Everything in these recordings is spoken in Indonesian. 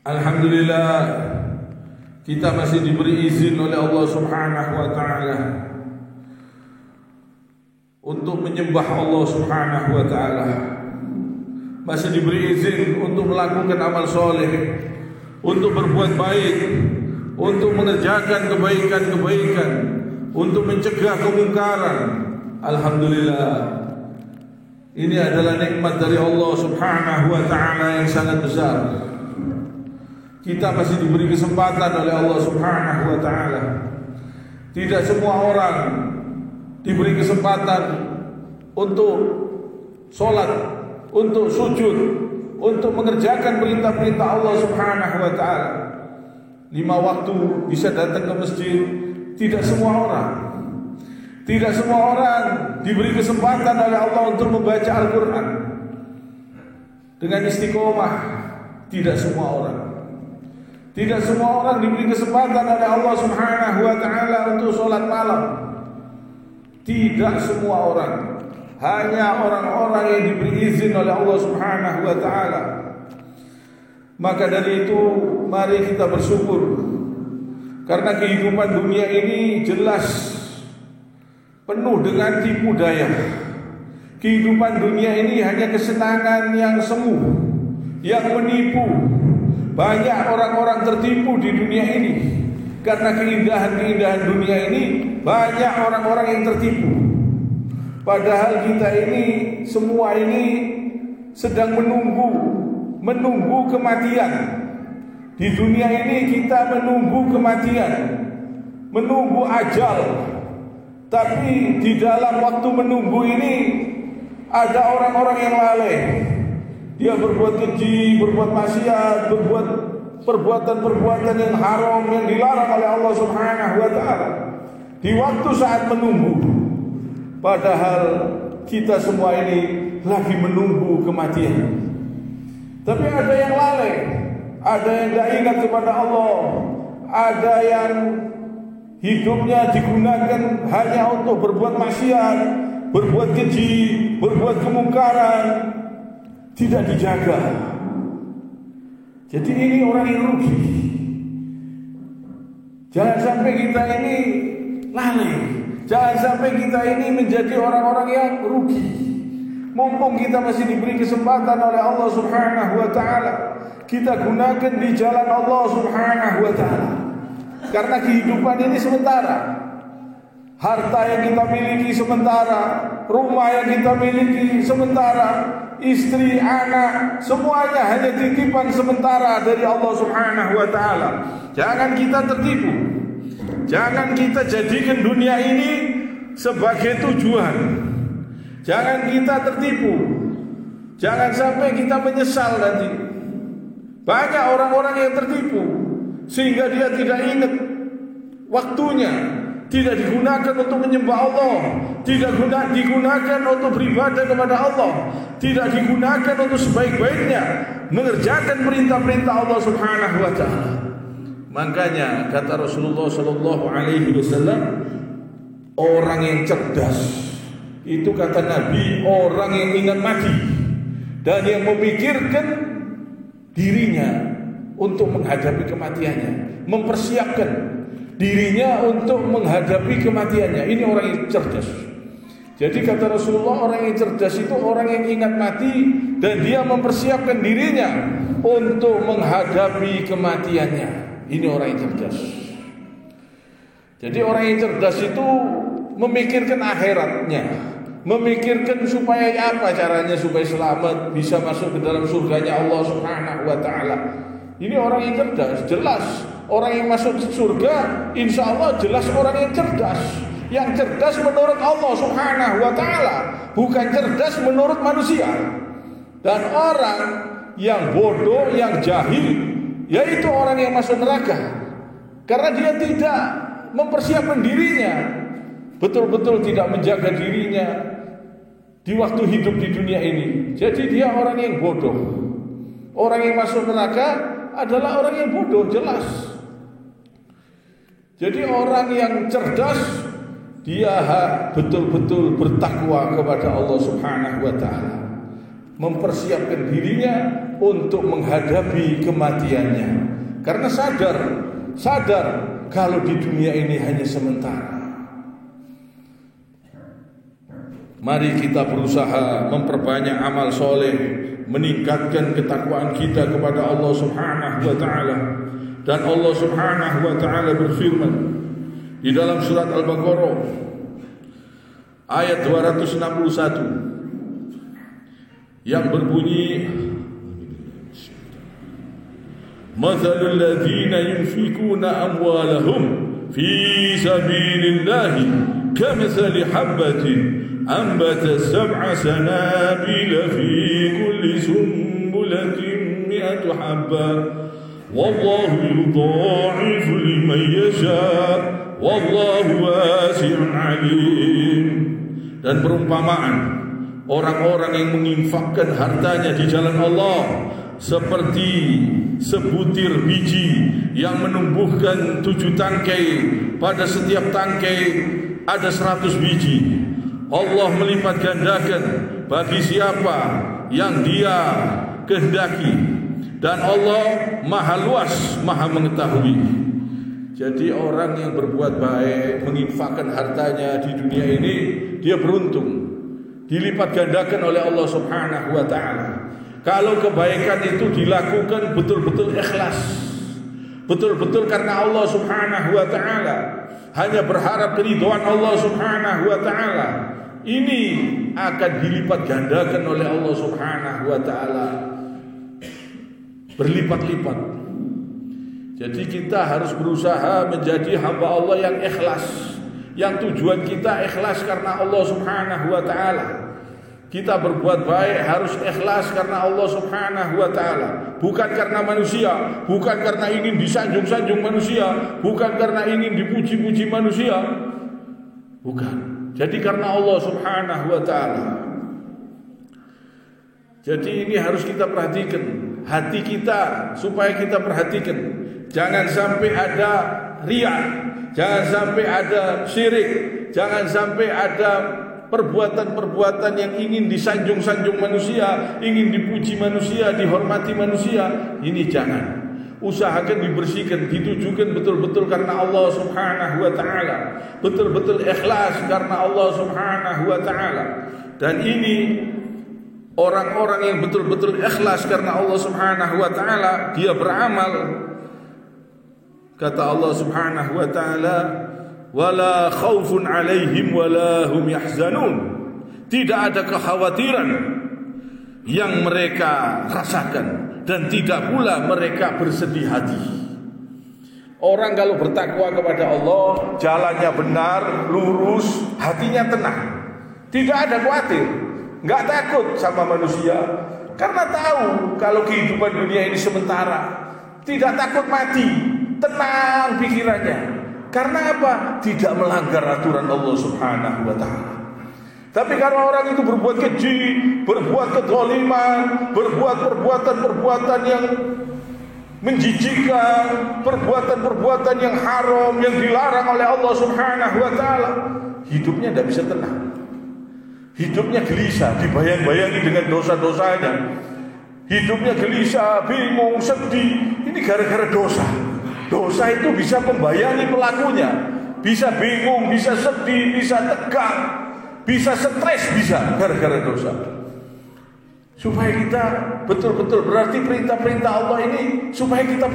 Alhamdulillah, kita masih diberi izin oleh Allah Subhanahu wa taala untuk menyembah Allah Subhanahu wa taala. Masih diberi izin untuk melakukan amal soleh, untuk berbuat baik, untuk mengerjakan kebaikan-kebaikan, untuk mencegah kemungkaran. Alhamdulillah, ini adalah nikmat dari Allah Subhanahu wa taala yang sangat besar. Kita masih diberi kesempatan oleh Allah Subhanahu wa taala. Tidak semua orang diberi kesempatan untuk sholat, untuk sujud, untuk mengerjakan perintah-perintah Allah Subhanahu wa taala. 5 waktu bisa datang ke masjid. Tidak semua orang. Tidak semua orang diberi kesempatan oleh Allah untuk membaca Al-Quran dengan istiqomah. Tidak semua orang. Tidak semua orang diberi kesempatan oleh Allah Subhanahu wa taala untuk sholat malam. Tidak semua orang. Hanya orang-orang yang diberi izin oleh Allah Subhanahu wa taala. Maka dari itu mari kita bersyukur, karena kehidupan dunia ini jelas penuh dengan tipu daya. Kehidupan dunia ini hanya kesenangan yang semu, yang menipu. Banyak orang-orang tertipu di dunia ini. Karena keindahan-keindahan dunia ini, banyak orang-orang yang tertipu. Padahal kita ini, semua ini sedang menunggu kematian. Di dunia ini kita menunggu kematian, menunggu ajal. Tapi di dalam waktu menunggu ini ada orang-orang yang lalai. Dia berbuat keji, berbuat maksiat, berbuat perbuatan-perbuatan yang haram yang dilarang oleh Allah Subhanahu wa taala. Di waktu saat menunggu, padahal kita semua ini lagi menunggu kematian. Tapi ada yang lalai, ada yang tidak ingat kepada Allah, ada yang hidupnya digunakan hanya untuk berbuat maksiat, berbuat keji, berbuat kemungkaran, tidak dijaga. Jadi ini orang yang rugi. Jangan sampai kita ini lalai. Jangan sampai kita ini menjadi orang-orang yang rugi. Mumpung kita masih diberi kesempatan oleh Allah Subhanahu wa taala, kita gunakan di jalan Allah Subhanahu wa taala. Karena kehidupan ini sementara. Harta yang kita miliki sementara, rumah yang kita miliki sementara, istri, anak, semuanya hanya titipan sementara dari Allah Subhanahu wa taala. Jangan kita tertipu. Jangan kita jadikan dunia ini sebagai tujuan. Jangan kita tertipu. Jangan sampai kita menyesal nanti. Banyak orang-orang yang tertipu sehingga dia tidak ingat waktunya, tidak digunakan untuk menyembah Allah, tidak digunakan untuk beribadah kepada Allah, tidak digunakan untuk sebaik-baiknya mengerjakan perintah-perintah Allah Subhanahu wa taala. Makanya kata Rasulullah sallallahu alaihi wasallam, orang yang cerdas itu kata Nabi, orang yang ingat mati dan yang memikirkan dirinya untuk menghadapi kematiannya, mempersiapkan dirinya untuk menghadapi kematiannya. Ini orang yang cerdas. Jadi kata Rasulullah, orang yang cerdas itu orang yang ingat mati dan dia mempersiapkan dirinya untuk menghadapi kematiannya. Ini orang yang cerdas. Jadi orang yang cerdas itu memikirkan akhiratnya, memikirkan supaya apa caranya supaya selamat, bisa masuk ke dalam surganya Allah Subhanahu wa taala. Ini orang yang cerdas, jelas. Orang yang masuk surga, insya Allah jelas orang yang cerdas. Yang cerdas menurut Allah Subhanahu wa ta'ala, bukan cerdas menurut manusia. Dan orang yang bodoh, yang jahil, yaitu orang yang masuk neraka, karena dia tidak mempersiapkan dirinya, betul-betul tidak menjaga dirinya di waktu hidup di dunia ini. Jadi dia orang yang bodoh. Orang yang masuk neraka adalah orang yang bodoh, jelas. Jadi orang yang cerdas, dia betul-betul bertakwa kepada Allah Subhanahu wa ta'ala. mempersiapkan dirinya untuk menghadapi kematiannya, karena sadar kalau di dunia ini hanya sementara. Mari kita berusaha memperbanyak amal soleh, meningkatkan ketakwaan kita kepada Allah Subhanahu wa ta'ala. Dan Allah Subhanahu wa ta'ala berfirman di dalam surat Al-Baqarah ayat 261 yang berbunyi, Mathalul ladzina yunfikuna amwalahum fi sabilillahi kamathali habbatin ambata sab'a sanabila fi kulli sumbulatin mi'atu habba wallahu yudha'ifu liman yasha wallahu wasi'un 'alim. Dan perumpamaan orang-orang yang menginfakkan hartanya di jalan Allah seperti sebutir biji yang menumbuhkan 7 tangkai, pada setiap tangkai ada 100 biji. Allah melipat gandakan bagi siapa yang Dia kehendaki, dan Allah Maha luas, Maha mengetahui. Jadi orang yang berbuat baik, menginfakkan hartanya di dunia ini, dia beruntung, dilipat gandakan oleh Allah Subhanahu wa ta'ala. Kalau kebaikan itu dilakukan betul-betul ikhlas, betul-betul karena Allah Subhanahu wa ta'ala, hanya berharap keridhaan Allah Subhanahu wa ta'ala, ini akan dilipat gandakan oleh Allah Subhanahu wa ta'ala berlipat-lipat. Jadi kita harus berusaha menjadi hamba Allah yang ikhlas, yang tujuan kita ikhlas karena Allah Subhanahu wa ta'ala. Kita berbuat baik harus ikhlas karena Allah Subhanahu wa ta'ala, bukan karena manusia, bukan karena ingin disanjung-sanjung manusia, bukan karena ingin dipuji-puji manusia, bukan. Jadi karena Allah Subhanahu wa ta'ala. Jadi ini harus kita perhatikan hati kita, supaya kita perhatikan jangan sampai ada riya, jangan sampai ada syirik, jangan sampai ada perbuatan-perbuatan yang ingin disanjung-sanjung manusia, ingin dipuji manusia, dihormati manusia. Ini jangan. Usahakan dibersihkan, ditujukan betul-betul karena Allah Subhanahu wa ta'ala, betul-betul ikhlas karena Allah Subhanahu wa ta'ala. Dan ini orang-orang yang betul-betul ikhlas karena Allah Subhanahu wa ta'ala, dia beramal. Kata Allah Subhanahu wa ta'ala, wala khaufun alaihim wala hum yahzanun. Tidak ada kekhawatiran yang mereka rasakan, dan tidak pula mereka bersedih hati. Orang kalau bertakwa kepada Allah, jalannya benar, lurus, hatinya tenang, tidak ada khawatir, nggak takut sama manusia, karena tahu kalau kehidupan dunia ini sementara. Tidak takut mati, tenang pikirannya. Karena apa? Tidak melanggar aturan Allah Subhanahu wa ta'ala. Tapi karena orang itu berbuat keji, berbuat kezaliman, berbuat perbuatan-perbuatan yang menjijikkan, perbuatan-perbuatan yang haram, yang dilarang oleh Allah Subhanahu wa ta'ala, hidupnya tidak bisa tenang. Hidupnya gelisah, dibayang-bayangi dengan dosa-dosanya. Hidupnya gelisah, bingung, sedih. Ini gara-gara dosa. Dosa itu bisa membayangi pelakunya, bisa bingung, bisa sedih, bisa tegang, bisa stres, bisa gara-gara dosa. Supaya kita betul-betul, berarti perintah-perintah Allah ini supaya kita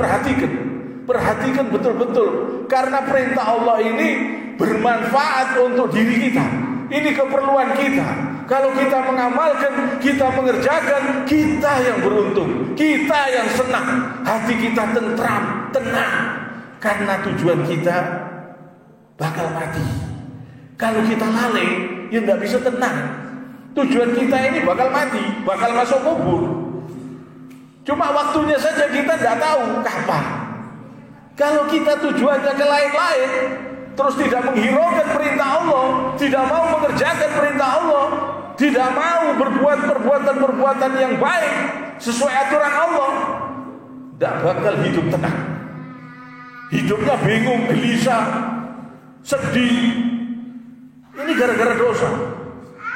perhatikan betul-betul, karena perintah Allah ini bermanfaat untuk diri kita. Ini keperluan kita. Kalau kita mengamalkan, kita mengerjakan, kita yang beruntung, kita yang senang, hati kita tentram, tenang, karena tujuan kita bakal mati. Kalau kita lalai, ya tidak bisa tenang. Tujuan kita ini bakal mati, bakal masuk kubur. Cuma waktunya saja kita tidak tahu kapan. Kalau kita tujuannya ke lain-lain, terus tidak menghiraukan perintah Allah, tidak mau mengerjakan perintah Allah, tidak mau berbuat perbuatan-perbuatan yang baik sesuai aturan Allah, tidak bakal hidup tenang. Hidupnya bingung, gelisah, sedih. Ini gara-gara dosa.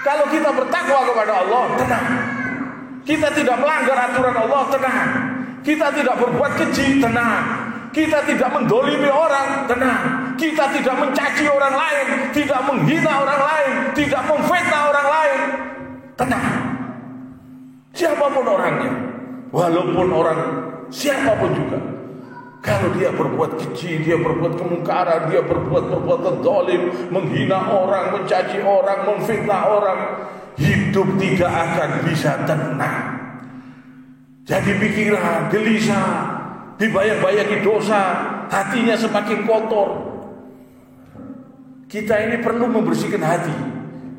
Kalau kita bertakwa kepada Allah, tenang. Kita tidak melanggar aturan Allah, tenang. Kita tidak berbuat keji, tenang. Kita tidak mendolimi orang, tenang. Kita tidak mencaci orang lain, tidak menghina orang lain, tidak memfitnah orang lain, tenang. Siapapun orangnya, walaupun orang siapapun juga, kalau dia berbuat keji, dia berbuat kemungkaran, dia berbuat perbuatan zalim, menghina orang, mencaci orang, memfitnah orang, hidup tidak akan bisa tenang. Jadi pikiran, gelisah, dibayang-bayangi dosa, hatinya semakin kotor. Kita ini perlu membersihkan hati.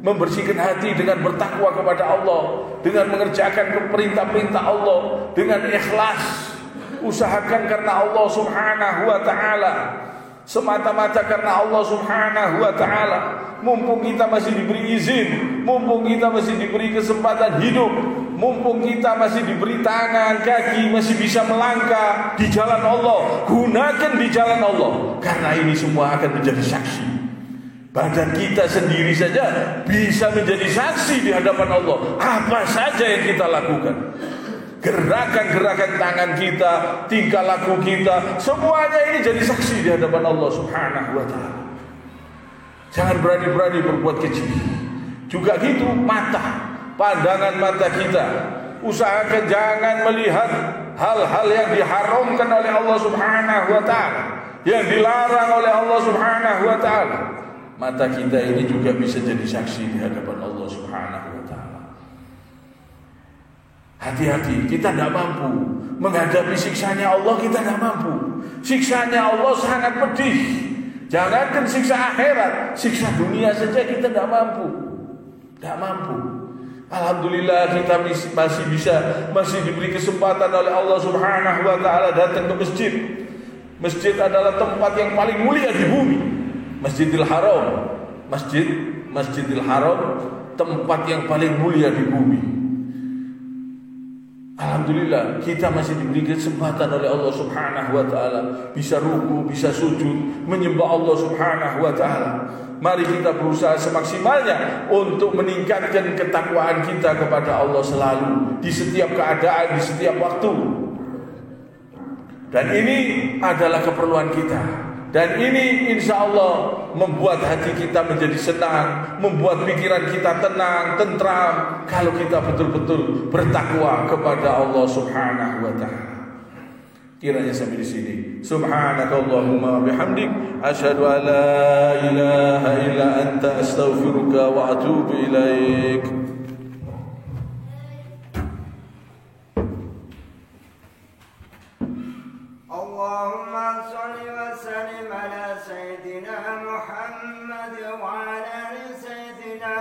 Membersihkan hati dengan bertakwa kepada Allah, dengan mengerjakan perintah-perintah Allah, dengan ikhlas. Usahakan karena Allah Subhanahu wa ta'ala, semata-mata karena Allah Subhanahu wa ta'ala. Mumpung kita masih diberi izin, mumpung kita masih diberi kesempatan hidup, mumpung kita masih diberi tangan, kaki, masih bisa melangkah di jalan Allah, gunakan di jalan Allah. Karena ini semua akan menjadi saksi. Badan kita sendiri saja bisa menjadi saksi di hadapan Allah. Apa saja yang kita lakukan, gerakan-gerakan tangan kita, tingkah laku kita, semuanya ini jadi saksi di hadapan Allah Subhanahu wa ta'ala. Jangan berani-berani berbuat keji. Juga gitu mata, pandangan mata kita, usahakan jangan melihat hal-hal yang diharamkan oleh Allah Subhanahu wa ta'ala, yang dilarang oleh Allah Subhanahu wa ta'ala. Mata kita ini juga bisa jadi saksi di hadapan Allah Subhanahu wa ta'ala. Hati-hati, kita tidak mampu menghadapi siksanya Allah, kita tidak mampu. Siksanya Allah sangat pedih. Jangankan siksa akhirat, siksa dunia saja kita tidak mampu. Tidak mampu. Alhamdulillah kita masih diberi kesempatan oleh Allah Subhanahu wa ta'ala datang ke masjid. Masjid adalah tempat yang paling mulia di bumi. Masjidil Haram, Masjidil Haram, tempat yang paling mulia di bumi. Alhamdulillah kita masih diberi kesempatan oleh Allah Subhanahu wa ta'ala, bisa ruku, bisa sujud, menyembah Allah Subhanahu wa ta'ala. Mari kita berusaha semaksimalnya untuk meningkatkan ketakwaan kita kepada Allah selalu, di setiap keadaan, di setiap waktu. Dan ini adalah keperluan kita. Dan ini insya Allah membuat hati kita menjadi senang, membuat pikiran kita tenang, tentram, kalau kita betul-betul bertakwa kepada Allah Subhanahu wa ta'ala. Kiranya sampai di sini. Subhanakallahumma bihamdik, asyhadu an la ilaha illa anta, astaghfiruka wa atubu ilaik. Allahumma shalli wa sallim ala sayyidina Muhammad wa ala ali sayyidina